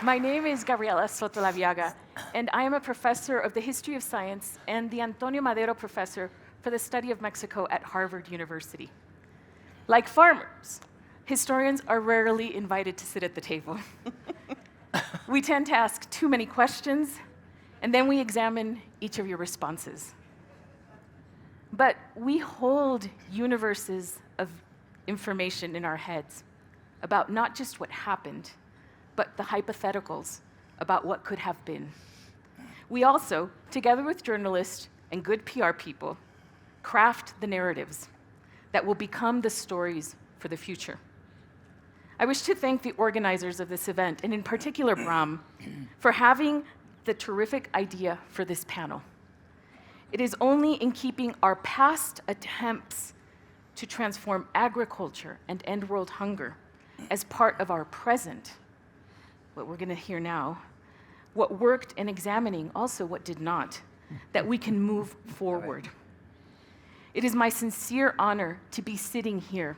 My name is Gabriela Soto Laveaga, and I am a professor of the history of science and the Antonio Madero Professor for the study of Mexico at Harvard University. Like farmers, historians are rarely invited to sit at the table. We tend to ask too many questions, and then we examine each of your responses. But we hold universes of information in our heads about not just what happened, but the hypotheticals about what could have been. We also, together with journalists and good PR people, craft the narratives that will become the stories for the future. I wish to thank the organizers of this event, and in particular Bram, for having the terrific idea for this panel. It is only in keeping our past attempts to transform agriculture and end world hunger as part of our present, what we're going to hear now, what worked, and examining also what did not, that we can move forward. It is my sincere honor to be sitting here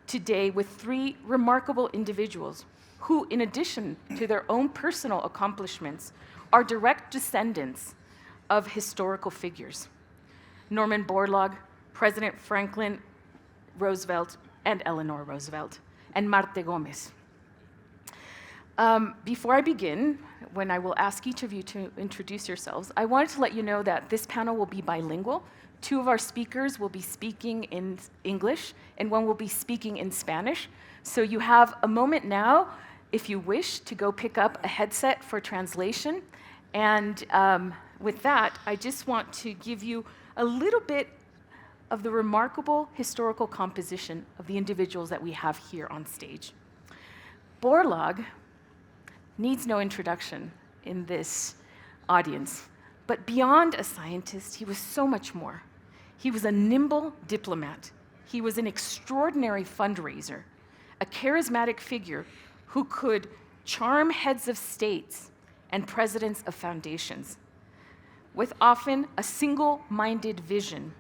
today with three remarkable individuals who, in addition to their own personal accomplishments, are direct descendants of historical figures. Norman Borlaug, President Franklin Roosevelt, and Eleanor Roosevelt, and Marte Gómez. Before I begin, when I will ask each of you to introduce yourselves, I wanted to let you know that this panel will be bilingual. Two of our speakers will be speaking in English, and one will be speaking in Spanish. So you have a moment now, if you wish, to go pick up a headset for translation. And with that, I just want to give you a little bit of the remarkable historical composition of the individuals that we have here on stage. Borlaug needs no introduction in this audience, but beyond a scientist, he was so much more. He was a nimble diplomat. He was an extraordinary fundraiser, a charismatic figure who could charm heads of states and presidents of foundations, with often a single-minded vision,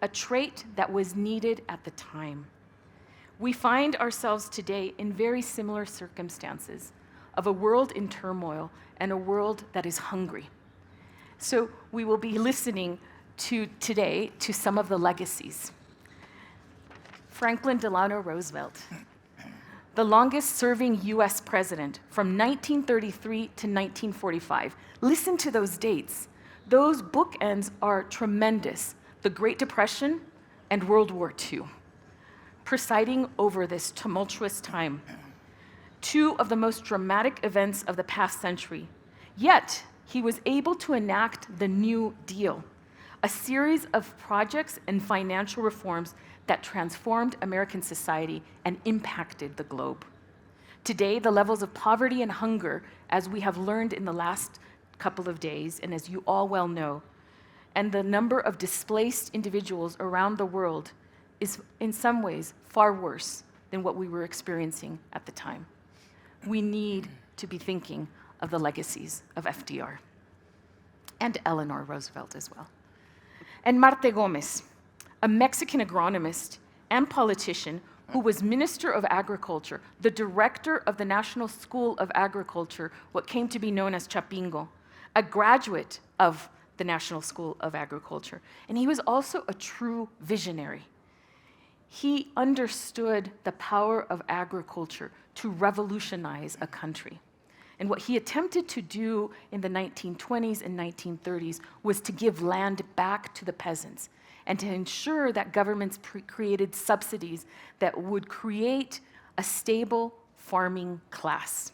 a trait that was needed at the time. We find ourselves today in very similar circumstances of a world in turmoil and a world that is hungry. So we will be listening today to some of the legacies. Franklin Delano Roosevelt, the longest-serving US president from 1933 to 1945. Listen to those dates. Those bookends are tremendous. The Great Depression and World War II, presiding over this tumultuous time. Two of the most dramatic events of the past century. Yet, he was able to enact the New Deal, a series of projects and financial reforms that transformed American society and impacted the globe. Today, the levels of poverty and hunger, as we have learned in the last couple of days, and as you all well know, and the number of displaced individuals around the world is in some ways far worse than what we were experiencing at the time. We need to be thinking of the legacies of FDR and Eleanor Roosevelt as well. And Marte Gómez, a Mexican agronomist and politician who was Minister of Agriculture, the director of the National School of Agriculture, what came to be known as Chapingo, a graduate of the National School of Agriculture. And he was also a true visionary. He understood the power of agriculture to revolutionize a country. And what he attempted to do in the 1920s and 1930s was to give land back to the peasants and to ensure that governments created subsidies that would create a stable farming class.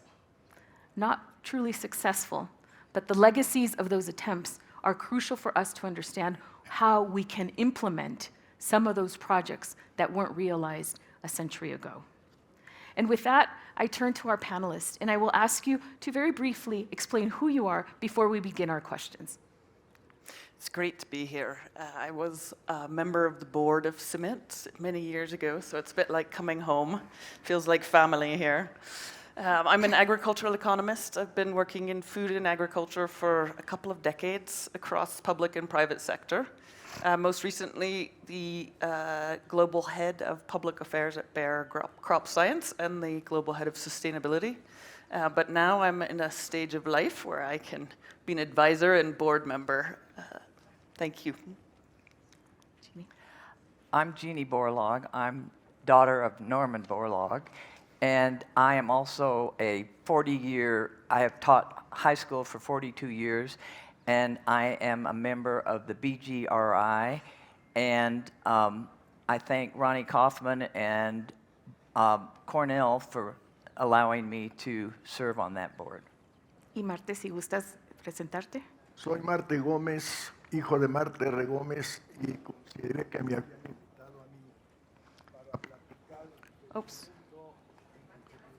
Not truly successful, but the legacies of those attempts are crucial for us to understand how we can implement some of those projects that weren't realized a century ago. And with that, I turn to our panelists, and I will ask you to very briefly explain who you are before we begin our questions. It's great to be here. I was a member of the board of CIMIT many years ago, so it's a bit like coming home. Feels like family here. I'm an agricultural economist. I've been working in food and agriculture for a couple of decades across public and private sector. Most recently, the global head of public affairs at Bayer Crop Science and the global head of sustainability But now I'm in a stage of life where I can be an advisor and board member. Thank you. Jeanie? I'm Jeanie Borlaug. I'm daughter of Norman Borlaug, and I am also I have taught high school for 42 years, and I am a member of the BGRI, and I thank Ronnie Kaufman and Cornell for allowing me to serve on that board. Y Marte, si gustas presentarte. Soy Marte Gómez, hijo de Marte R. Gómez, y consideré que me habían invitado a mí para platicar Oops.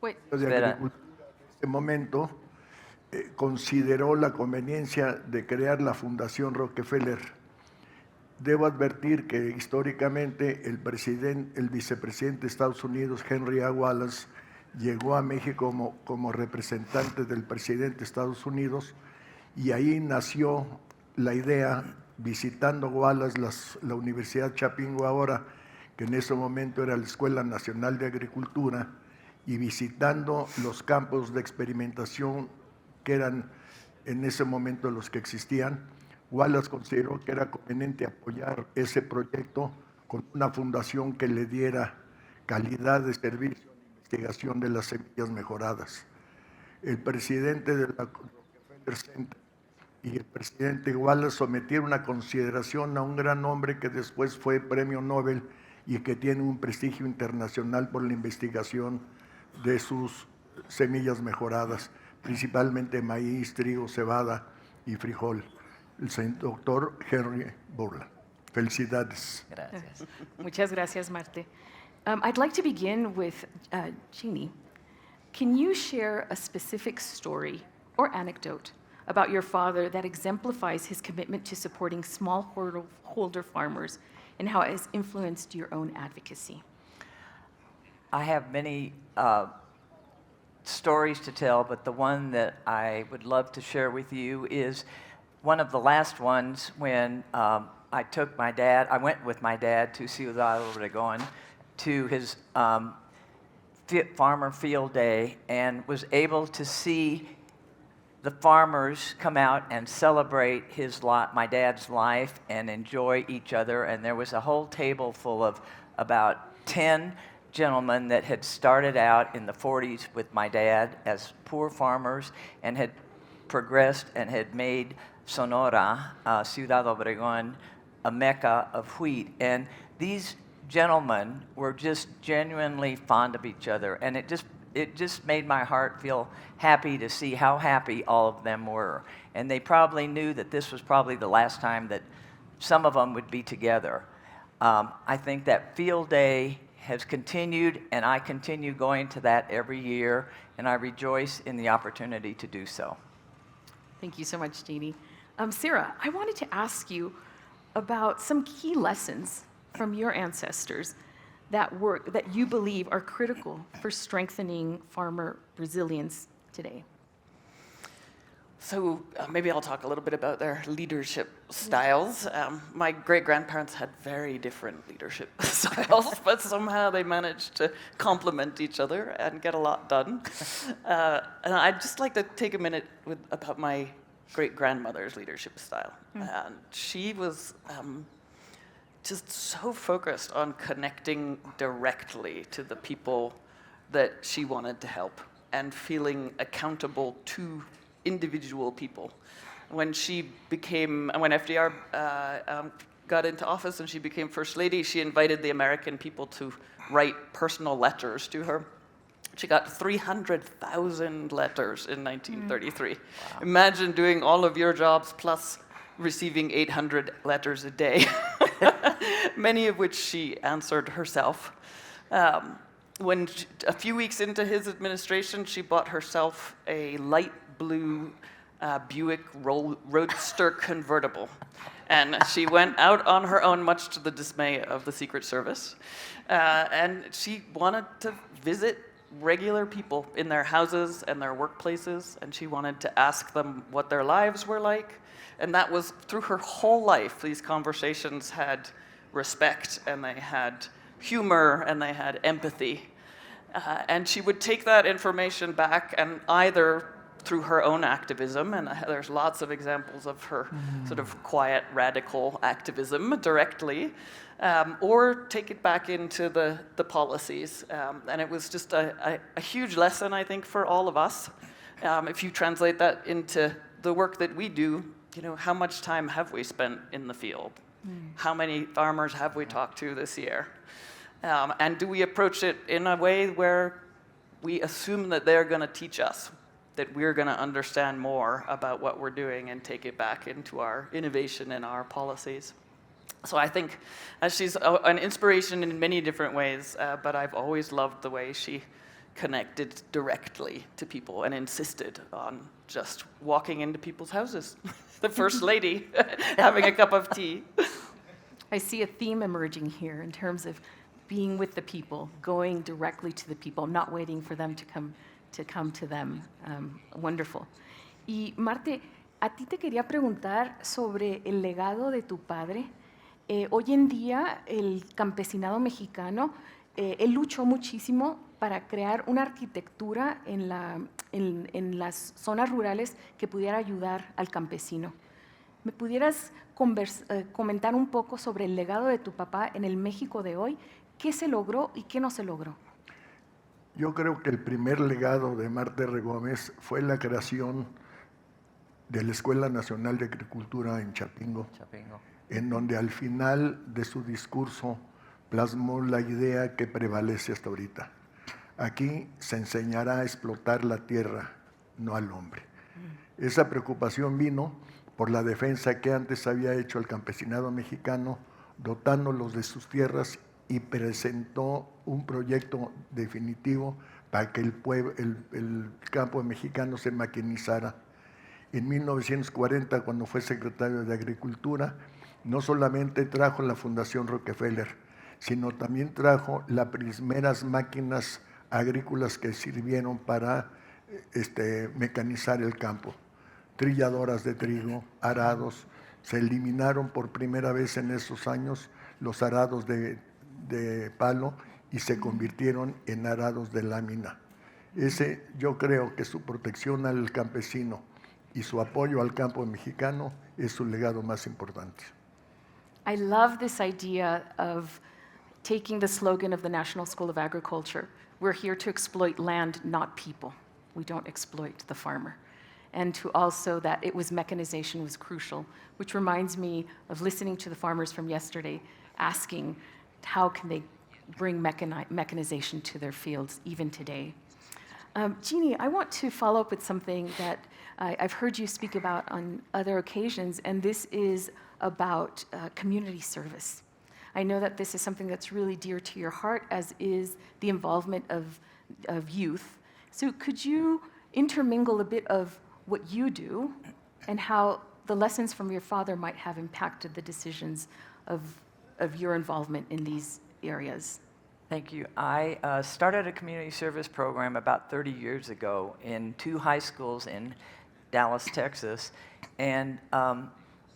Wait. de Espera. agricultura. En este momento consideró la conveniencia de crear la Fundación Rockefeller. Debo advertir que históricamente el vicepresidente de Estados Unidos, Henry A. Wallace, llegó a México como representante del presidente de Estados Unidos, y ahí nació la idea, visitando Wallace la Universidad Chapingo ahora, que en ese momento era la Escuela Nacional de Agricultura, y visitando los campos de experimentación que eran en ese momento los que existían, Wallace consideró que era conveniente apoyar ese proyecto con una fundación que le diera calidad de servicio e investigación de las semillas mejoradas. El presidente de la Rockefeller Center y el presidente Wallace sometieron una consideración a un gran hombre que después fue premio Nobel y que tiene un prestigio internacional por la investigación de sus semillas mejoradas, principalmente maíz, trigo, cebada y frijol, el doctor Henry Borlaug. Felicidades. Gracias. Muchas gracias, Marte. I'd like to begin with Jeanie. Can you share a specific story or anecdote about your father that exemplifies his commitment to supporting smallholder farmers and how it has influenced your own advocacy? I have many stories to tell, but the one that I would love to share with you is one of the last ones when I went with my dad to Ciudad Obregón to his farmer field day, and was able to see the farmers come out and celebrate my dad's life and enjoy each other. And there was a whole table full of about 10 gentlemen that had started out in the 40s with my dad as poor farmers and had progressed and had made Sonora, Ciudad Obregón, a mecca of wheat. And these gentlemen were just genuinely fond of each other, and it just made my heart feel happy to see how happy all of them were. And they probably knew that this was probably the last time that some of them would be together. I think that field day has continued, and I continue going to that every year, and I rejoice in the opportunity to do so. Thank you so much, Jeanie. Sara, I wanted to ask you about some key lessons from your ancestors that you believe are critical for strengthening farmer resilience today. So maybe I'll talk a little bit about their leadership styles. My great-grandparents had very different leadership styles, but somehow they managed to complement each other and get a lot done. And I'd just like to take a minute about my great-grandmother's leadership style. And she was just so focused on connecting directly to the people that she wanted to help and feeling accountable to individual people. When FDR got into office and she became First Lady, she invited the American people to write personal letters to her. She got 300,000 letters in 1933. Wow. Imagine doing all of your jobs plus receiving 800 letters a day, many of which she answered herself. A few weeks into his administration, she bought herself a light blue Buick Roadster convertible. And she went out on her own, much to the dismay of the Secret Service. And she wanted to visit regular people in their houses and their workplaces, and she wanted to ask them what their lives were like. And that was through her whole life. These conversations had respect, and they had humor, and they had empathy. And she would take that information back and either through her own activism, and there's lots of examples of her sort of quiet, radical activism directly, or take it back into the policies. And it was just a huge lesson, I think, for all of us. If you translate that into the work that we do, you know, how much time have we spent in the field? How many farmers have we talked to this year? And do we approach it in a way where we assume that they're going to teach us, that we're going to understand more about what we're doing and take it back into our innovation and our policies? So I think she's an inspiration in many different ways, but I've always loved the way she connected directly to people and insisted on just walking into people's houses. The first lady having a cup of tea. I see a theme emerging here in terms of being with the people, going directly to the people, not waiting for them to come to them. Wonderful. Y Marte, a ti te quería preguntar sobre el legado de tu padre. Hoy en día el campesinado mexicano, él luchó muchísimo para crear una arquitectura en las zonas rurales que pudiera ayudar al campesino. ¿Me pudieras comentar un poco sobre el legado de tu papá en el México de hoy? ¿Qué se logró y qué no se logró? Yo creo que el primer legado de Marte Gómez fue la creación de la Escuela Nacional de Agricultura en Chapingo, en donde al final de su discurso plasmó la idea que prevalece hasta ahorita. Aquí se enseñará a explotar la tierra, no al hombre. Esa preocupación vino por la defensa que antes había hecho el campesinado mexicano, dotándolos de sus tierras, y presentó un proyecto definitivo para que el campo mexicano se maquinizara. En 1940, cuando fue secretario de Agricultura, no solamente trajo la Fundación Rockefeller, sino también trajo las primeras máquinas agrícolas que sirvieron para mecanizar el campo. Trilladoras de trigo, arados. Se eliminaron por primera vez en esos años los arados de palo y se convirtieron en arados de lámina. Yo creo que su protección al campesino y su apoyo al campo mexicano es su legado más importante. I love this idea of taking the slogan of the National School of Agriculture. We're here to exploit land, not people. We don't exploit the farmer. And to also that mechanization was crucial, which reminds me of listening to the farmers from yesterday asking how can they bring mechanization to their fields even today. Jeanie, I want to follow up with something that I've heard you speak about on other occasions, and this is about community service. I know that this is something that's really dear to your heart, as is the involvement of youth. So could you intermingle a bit of what you do and how the lessons from your father might have impacted the decisions of your involvement in these areas? Thank you. I started a community service program about 30 years ago in 2 high schools in Dallas, Texas, and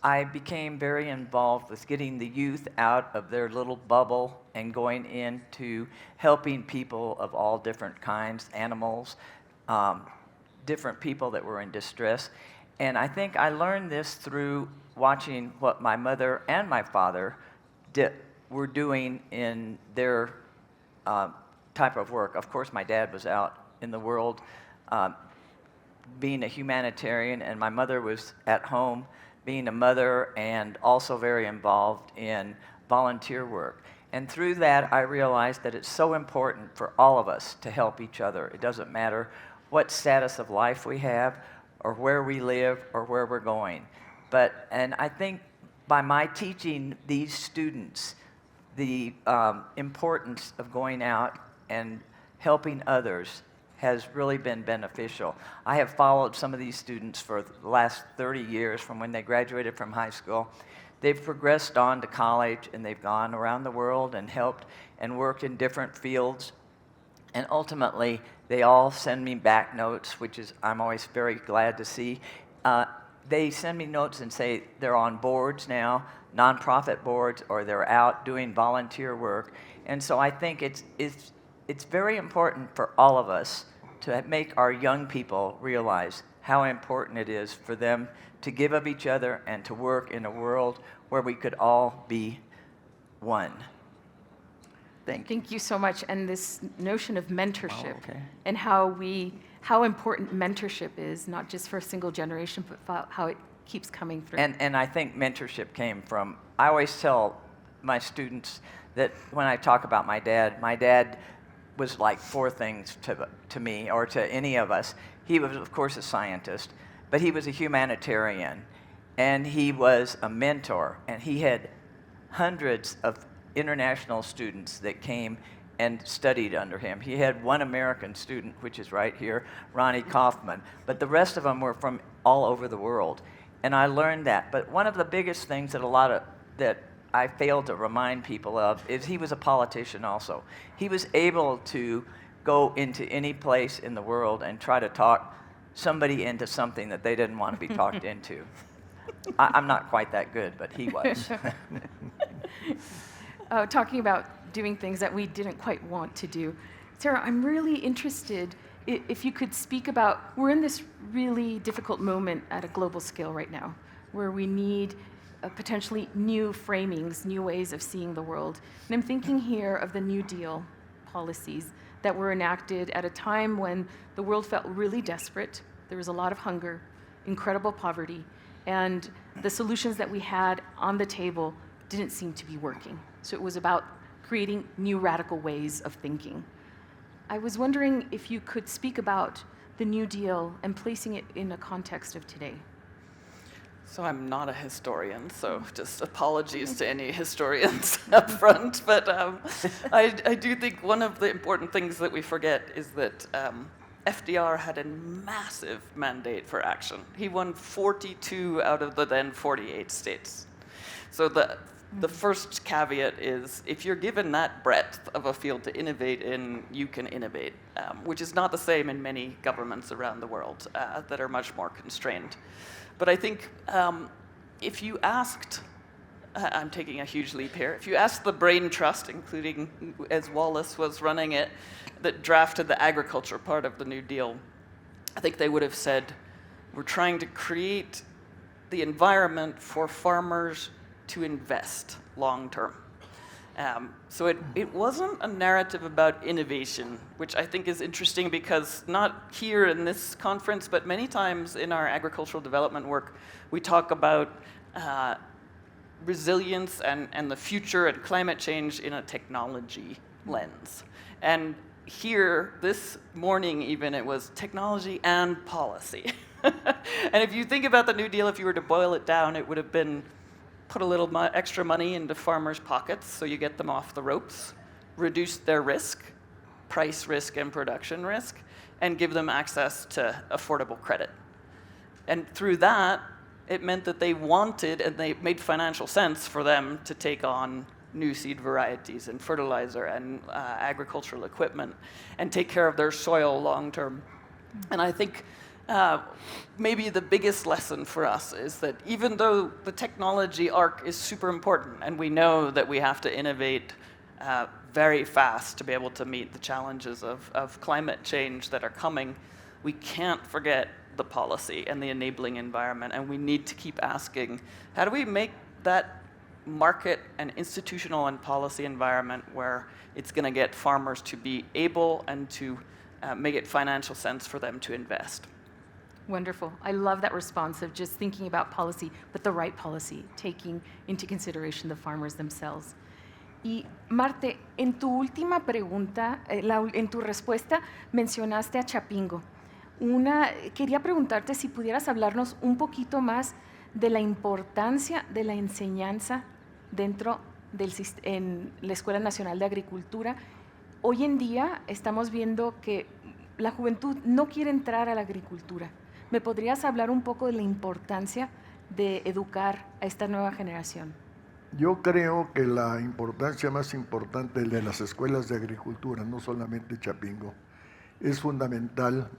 I became very involved with getting the youth out of their little bubble and going into helping people of all different kinds, animals, different people that were in distress. And I think I learned this through watching what my mother and my father were doing in their type of work. Of course, my dad was out in the world being a humanitarian, and my mother was at home being a mother and also very involved in volunteer work. And through that, I realized that it's so important for all of us to help each other. It doesn't matter what status of life we have or where we live or where we're going. And I think by my teaching these students the importance of going out and helping others has really been beneficial. I have followed some of these students for the last 30 years from when they graduated from high school. They've progressed on to college, and they've gone around the world and helped and worked in different fields. And ultimately, they all send me back notes, which is I'm always very glad to see. They send me notes and say they're on boards now, nonprofit boards, or they're out doing volunteer work. And so I think it's it's very important for all of us to make our young people realize how important it is for them to give of each other and to work in a world where we could all be one. Thank you. Thank you so much. And this notion of mentorship okay. and how important mentorship is, not just for a single generation, but how it keeps coming through. And I think mentorship came from, I always tell my students that when I talk about my dad was like four things to me or to any of us. He was, of course, a scientist, but he was a humanitarian, and he was a mentor, and he had hundreds of international students that came and studied under him. He had one American student, which is right here, Ronnie Kaufman, but the rest of them were from all over the world. And I learned that. But one of the biggest things that I failed to remind people of is he was a politician also. He was able to go into any place in the world and try to talk somebody into something that they didn't want to be talked into. I'm not quite that good, but he was. Talking about doing things that we didn't quite want to do. Sara, I'm really interested if you could speak about, we're in this really difficult moment at a global scale right now, where we need potentially new framings, new ways of seeing the world. And I'm thinking here of the New Deal policies that were enacted at a time when the world felt really desperate. There was a lot of hunger, incredible poverty, and the solutions that we had on the table didn't seem to be working. So it was about creating new radical ways of thinking. I was wondering if you could speak about the New Deal and placing it in a context of today. So I'm not a historian, so just apologies to any historians up front. But I do think one of the important things that we forget is that FDR had a massive mandate for action. He won 42 out of the then 48 states. So the first caveat is, if you're given that breadth of a field to innovate in, you can innovate, which is not the same in many governments around the world that are much more constrained. But I think if you asked, I'm taking a huge leap here, if you asked the Brain Trust, including as Wallace was running it, that drafted the agriculture part of the New Deal, I think they would have said, we're trying to create the environment for farmers to invest long term. So it wasn't a narrative about innovation, which I think is interesting because not here in this conference, but many times in our agricultural development work, we talk about resilience and the future and climate change in a technology lens. And here, this morning even, it was technology and policy. And if you think about the New Deal, if you were to boil it down, it would have been put a little extra money into farmers' pockets so you get them off the ropes, reduce their risk, price risk and production risk, and give them access to affordable credit. And through that, it meant that they wanted, and they made financial sense for them to take on new seed varieties and fertilizer and agricultural equipment and take care of their soil long term. And I think maybe the biggest lesson for us is that even though the technology arc is super important, and we know that we have to innovate very fast to be able to meet the challenges of climate change that are coming, we can't forget the policy and the enabling environment, and we need to keep asking, how do we make that market and institutional and policy environment where it's going to get farmers to be able and to make it financial sense for them to invest? Wonderful. I love that response of just thinking about policy, but the right policy, taking into consideration the farmers themselves. Y Marte, en tu última pregunta, en tu respuesta, mencionaste a Chapingo. Quería preguntarte si pudieras hablarnos un poquito más de la importancia de la enseñanza dentro en la Escuela Nacional de Agricultura. Hoy en día estamos viendo que la juventud no quiere entrar a la agricultura. ¿Me podrías hablar un poco de la importancia de educar a esta nueva generación? Yo creo que la importancia más importante de las escuelas de agricultura, no solamente Chapingo, es fundamental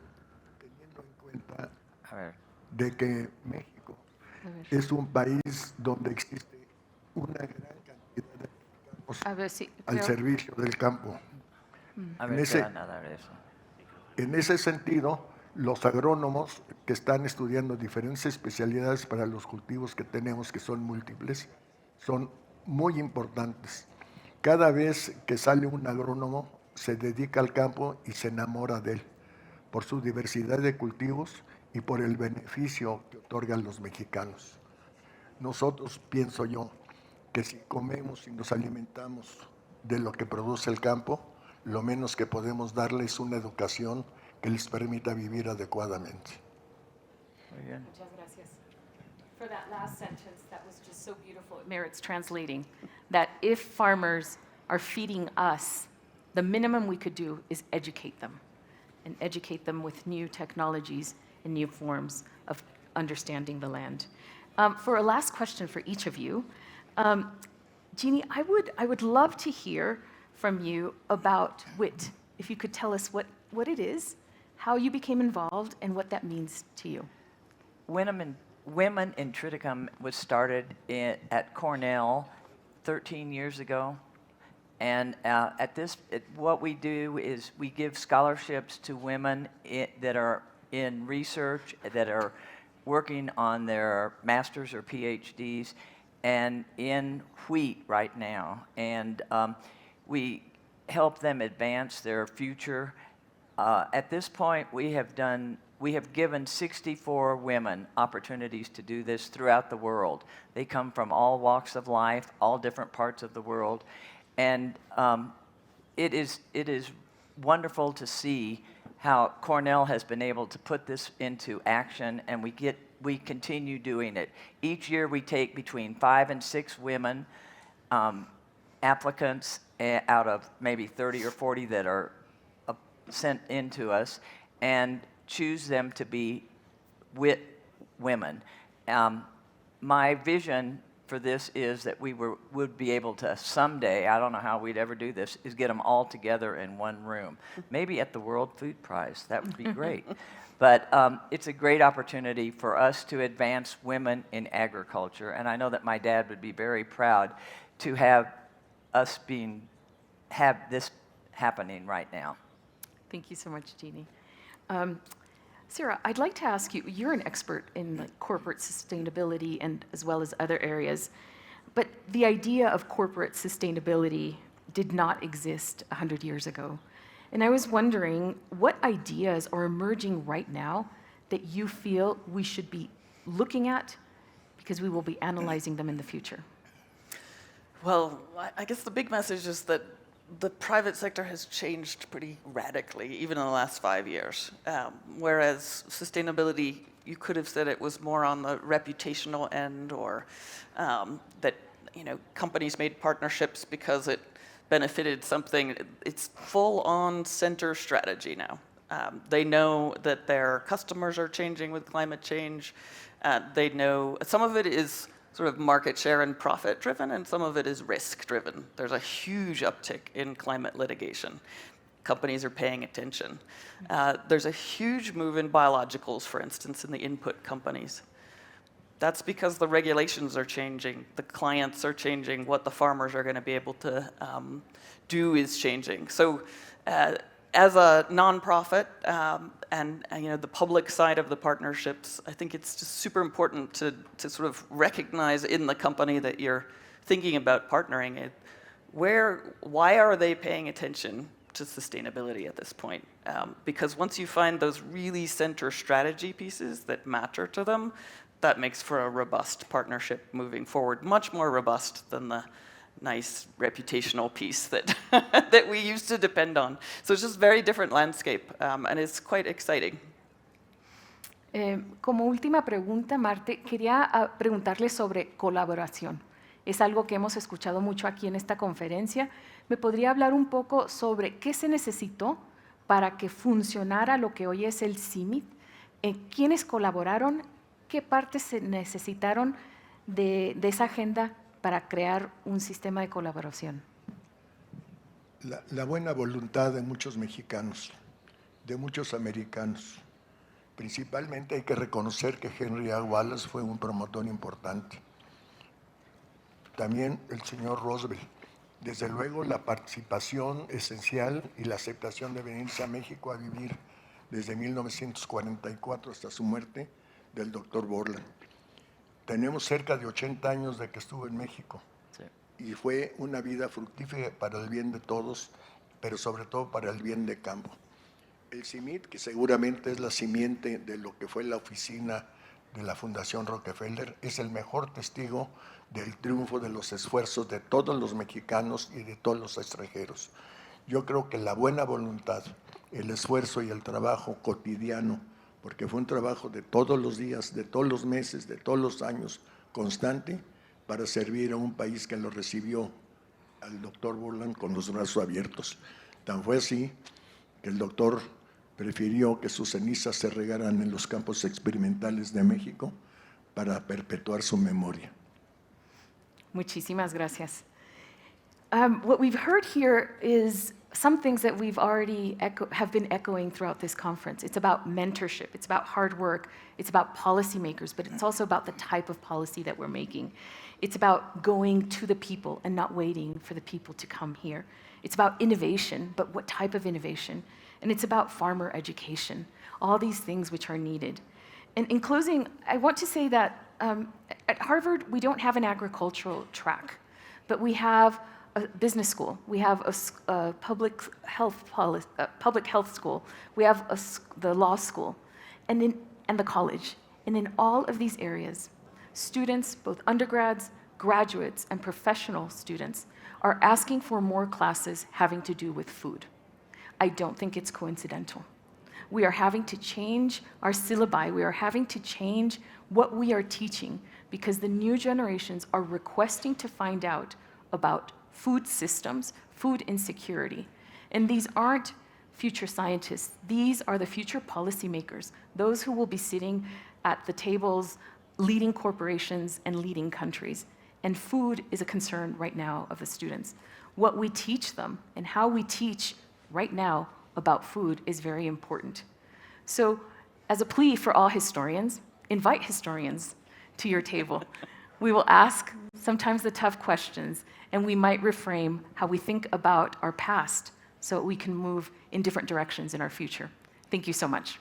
teniendo en cuenta de que México es un país donde existe una gran cantidad de mexicanos A ver, sí, al creo. servicio del campo. A En ver, ese- ¿qué van a dar eso? En ese sentido, los agrónomos que están estudiando diferentes especialidades para los cultivos que tenemos, que son múltiples, son muy importantes. Cada vez que sale un agrónomo, se dedica al campo y se enamora de él, por su diversidad de cultivos y por el beneficio que otorgan los mexicanos. Nosotros, pienso yo, que si comemos y nos alimentamos de lo que produce el campo, lo menos que podemos darles es una educación que les permita vivir adecuadamente. Muy bien. Muchas gracias. For that last sentence, that was just so beautiful. It merits translating. That if farmers are feeding us, the minimum we could do is educate them, and educate them with new technologies and new forms of understanding the land. For a last question for each of you, Jeanie, I would love to hear from you about WIT. If you could tell us what it is, how you became involved, and what that means to you. Women in Triticum was started at Cornell 13 years ago. And what we do is we give scholarships to women that are in research, that are working on their master's or PhDs, and in wheat right now. And we help them advance their future. At this point, we have given 64 women opportunities to do this throughout the world. They come from all walks of life, all different parts of the world. And it is wonderful to see how Cornell has been able to put this into action, and we continue doing it. Each year we take between 5 and 6 women applicants out of maybe 30 or 40 that are sent in to us, and choose them to be WIT women. My vision for this is that we would be able to someday, I don't know how we'd ever do this, is get them all together in one room. Maybe at the World Food Prize, that would be great. But it's a great opportunity for us to advance women in agriculture, and I know that my dad would be very proud to have this happening right now. Thank you so much, Jeanie. Sarah, I'd like to ask you, you're an expert in corporate sustainability and as well as other areas, but the idea of corporate sustainability did not exist 100 years ago. And I was wondering what ideas are emerging right now that you feel we should be looking at, because we will be analyzing them in the future. Well, I guess the big message is that the private sector has changed pretty radically, even in the last 5 years. Whereas sustainability, you could have said it was more on the reputational end, or that companies made partnerships because it benefited something. It's full-on center strategy now. They know that their customers are changing with climate change. They know some of it is sort of market share and profit driven, and some of it is risk driven. There's a huge uptick in climate litigation. Companies are paying attention. There's a huge move in biologicals, for instance, in the input companies. That's because the regulations are changing, the clients are changing, what the farmers are going to be able to do is changing. So as a nonprofit and the public side of the partnerships, I think it's just super important to sort of recognize in the company that you're thinking about partnering, why are they paying attention to sustainability at this point? Because once you find those really center strategy pieces that matter to them, that makes for a robust partnership moving forward, much more robust than the nice reputational piece that that we used to depend on. So it's just a very different landscape, and it's quite exciting. Como última pregunta, Marte, quería preguntarle sobre colaboración. Es algo que hemos escuchado mucho aquí en esta conferencia. ¿Me podría hablar un poco sobre qué se necesitó para que funcionara lo que hoy es el CIMIT? ¿Quiénes colaboraron? ¿Qué partes se necesitaron de esa agenda para crear un sistema de colaboración? La buena voluntad de muchos mexicanos, de muchos americanos. Principalmente hay que reconocer que Henry A. Wallace fue un promotor importante. También el señor Roosevelt Desde luego la participación esencial y la aceptación de venirse a México a vivir desde 1944 hasta su muerte del doctor Borlaug. Tenemos cerca de 80 años de que estuvo en México y fue una vida fructífera para el bien de todos, pero sobre todo para el bien de campo. El CIMIT, que seguramente es la simiente de lo que fue la oficina de la Fundación Rockefeller, es el mejor testigo del triunfo de los esfuerzos de todos los mexicanos y de todos los extranjeros. Yo creo que la buena voluntad, el esfuerzo y el trabajo cotidiano, porque fue un trabajo de todos los días, de todos los meses, de todos los años, constante, para servir a un país que lo recibió al doctor Borlaug con los brazos abiertos. Tan fue así que el doctor prefirió que sus cenizas se regaran en los campos experimentales de México para perpetuar su memoria. Muchísimas gracias. What we've heard here is some things that we've already have been echoing throughout this conference. It's about mentorship, it's about hard work, it's about policymakers, but it's also about the type of policy that we're making. It's about going to the people and not waiting for the people to come here. It's about innovation, but what type of innovation? And it's about farmer education, all these things which are needed. And in closing, I want to say that at Harvard, we don't have an agricultural track, but we have a business school, we have a public health school, we have the law school, and the college. And in all of these areas, students, both undergrads, graduates, and professional students, are asking for more classes having to do with food. I don't think it's coincidental. We are having to change our syllabi. We are having to change what we are teaching because the new generations are requesting to find out about food systems, food insecurity. And these aren't future scientists. These are the future policymakers, those who will be sitting at the tables leading corporations and leading countries. And food is a concern right now of the students. What we teach them and how we teach right now about food is very important. So, as a plea for all historians, invite historians to your table. We will ask sometimes the tough questions, and we might reframe how we think about our past so we can move in different directions in our future. Thank you so much.